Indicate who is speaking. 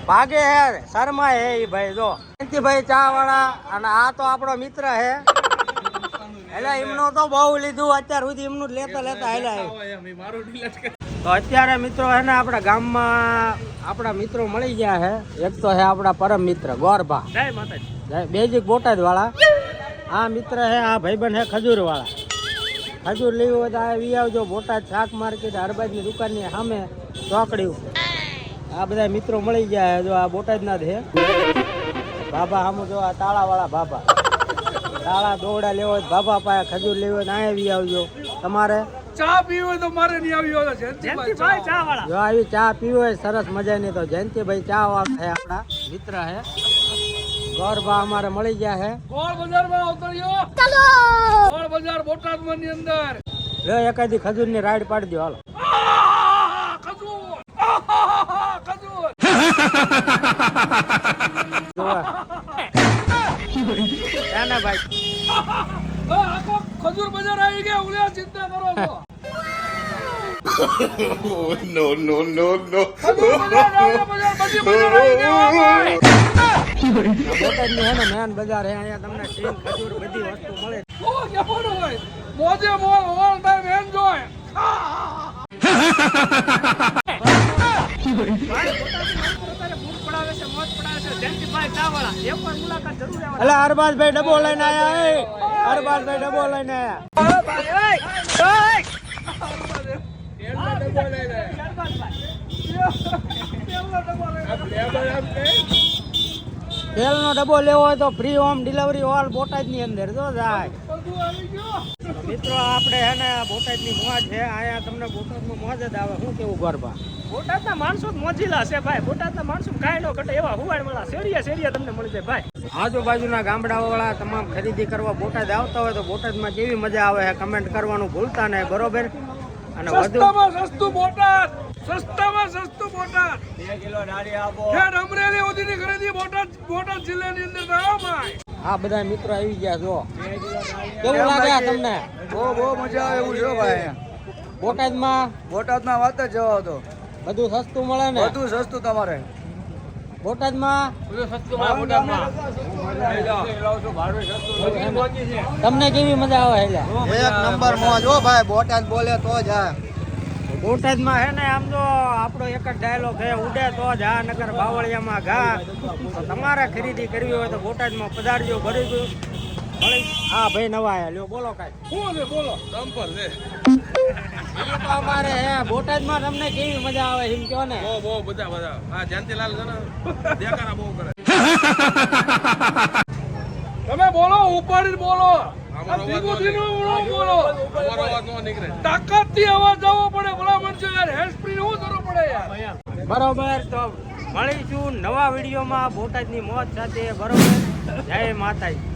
Speaker 1: ભાગે હે શર્મા હે ઈ ભાઈ જો ભાઈ ચા વાળા અને આ તો આપણો મિત્ર હે એટલે એમનો તો બહુ લીધું અત્યાર સુધી એમનું લેતા લેતા હેલા તો અત્યારે મિત્રો હે ને આપણા ગામમાં આપણા મિત્રો મળી ગયા હે એક તો હે આપણા પરમ મિત્ર ગોરભા જય માતાજી બેજીક બોટાદ વાળા આ મિત્ર હે આ ભાઈબંધ હે ખજૂર વાળા ખજૂર લેવું હોય તો આવી આવજો બોટાદ શાક માર્કેટ હરબાજની દુકાનની સામે ચોકડી ઉપર આ બધા મિત્રો મળી ગયા હે જો આ બોટાદના જ હે બાબા સામું જો આ તાળા વાળા બાબા તાળા દોડા લેવો હોય બાબા પાસે ખજૂર લેવો હોય તો આવી આવજો તમારે
Speaker 2: ચા પીવી હોય તો મારે નહીં આવી હોય જયંતિભાઈ ચા વાળા
Speaker 1: જો આવી ચા પીવી હોય સરસ મજાની તો જયંતિભાઈ ચા વાળા હે આપણા મિત્ર હે ગોરભા અમારે મળી ગયા હે
Speaker 2: ગોળ બજારમાં ઉતર્યો ચાલો ગોળ બજાર બોટાદમાં ની અંદર
Speaker 1: લે એકાદી ખજૂર ની રાઈડ પાડી દો હાલો
Speaker 2: ખજૂર
Speaker 1: ના ભાઈ
Speaker 2: આખો ખજૂર બજાર આવી ગયા ઉલ્યા ચિંતા કરો છો
Speaker 3: no, no, no, no.
Speaker 1: Botad ની હે ને મેન બજાર હે અહીંયા તમને સીન ખજૂર બધી વસ્તુ મળે
Speaker 2: મોજે મોલ ઓલ ટાઈમ એન્જોય
Speaker 1: એટલે અરબાઝભાઈ ડબ્બો લઈને આયા અરબાઝભાઈ ડબ્બો લઈને તેલ નો ડબ્બો લેવો હોય તો free home delivery all Botad ની અંદર જો જાય મિત્રો આપણે હે ને બોટાદ ની મોજ છે અહીંયા તમને બોટાદ માં મોજ જ આવે શું કેવું ગરબા
Speaker 4: બોટાદના માણસો જ મોજીલા છે ભાઈ બોટાદના માણસો કાંઈ નો ઘટે એવા હુવાડ મળા શેરીયા તમને મળી જાય ભાઈ
Speaker 1: આજુબાજુના ગામડાઓ વાળા તમામ ખરીદી કરવા બોટાદ આવતા હોય તો બોટાદમાં કેવી મજા આવે છે કમેન્ટ કરવાનું ભૂલતા નહીં બરોબર અને
Speaker 2: સસ્તામાં સસ્તું બોટાદ સસ્તામાં સસ્તું બોટાદ
Speaker 1: 2 કિલો ડાળી આપો
Speaker 2: ખેડ અમરેલી સુધીની ખરીદી બોટાદ જિલ્લાની અંદર થાય ભાઈ
Speaker 1: આ બધા મિત્રો આવી ગયા જો કેવું લાગે તમને
Speaker 5: બહુ મજા આવે એવું છે ભાઈ
Speaker 1: બોટાદમાં
Speaker 5: વાત જ જવા દો
Speaker 1: બધું સસ્તું મળે ને
Speaker 5: બધું સસ્તું તમારે
Speaker 1: બોટાદમાં તમને કેવી મજા આવે હેલા
Speaker 5: એક નંબર મોજ હો ભાઈ બોટાદ બોલે તો જ આ
Speaker 1: બોટાદમાં હે ને આમ તો આપણો એક જ ડાયલોગ છે ઉડે તો જ આ નગર બાવળિયામાં ઘા તો તમારે ખરીદી કરવી હોય તો બોટાદમાં પધારજો ભરી હા ભાઈ નવા આયા લ્યો બોલો કાંઈ
Speaker 2: શું છે બોલો ડમ્પર છે
Speaker 1: તો અમારે હે બોટાદમાં તમને કેવી મજા આવે એમ કહો ને
Speaker 2: બહુ બધા આ જયંતિલાલ છે ને દેખાડા બહુ કરે તમે બોલો ઉપાડી બોલો તાકાત થી અવાજ જવો પડે ભલામણ છે યાર હેન્ડ સ્પ્રી શું કરવું પડે યાર
Speaker 1: બરોબર તો મળીશું નવા વિડીયોમાં બોટાદની મોજ સાથે બરોબર જય માતાજી